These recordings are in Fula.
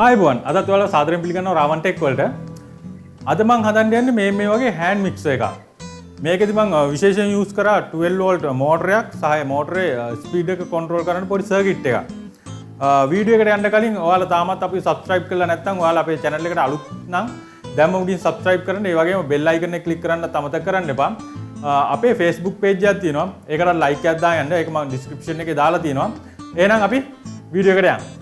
ආයිබෝන් අදත් ඔයාලා සාදරයෙන් පිළිගන්නවා රාවන් ටෙක් වලට. අද මම හදන්න යන්නේ මේ වගේ හෑන්ඩ් මික්සර් එකක්. මේකෙදි මම විශේෂයෙන් යූස් කරා 12 වෝල්ට් මෝටරයක් සහ මෝටරේ ස්පීඩ් එක කන්ට්‍රෝල් කරන්න පොඩි සර්කිට් එකක්. වීඩියෝ එකට යන්න කලින් ඔයාලා තාමත් අපි සබ්ස්ක්‍රයිබ් කරලා නැත්නම් ඔයාලා අපේ channel එකට අලුත් නම් දැන්ම උඩින් සබ්ස්ක්‍රයිබ් කරන්න. ඒ වගේම bell icon එක click කරන්න අමතක කරන්න එපා. අපේ Facebook page එකක් තියෙනවා. ඒකට like එකක් දාන්න. ඒක මම description එකේ දාලා තියෙනවා. එහෙනම් අපි වීඩියෝ එකට යමු.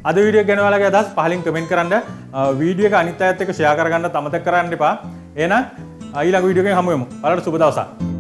අද වීඩියෝ එක ගැන ඔයාලගේ අදහස් පහලින් කමෙන්ට් කරන්න. වීඩියෝ එක අනිත් අයත් එක්ක ෂෙයා කරගන්න අමතක කරන්න එපා. එහෙනම් ඊළඟ වීඩියෝ එකෙන් හමු වෙමු. ඔයාලට සුබ දවසක්.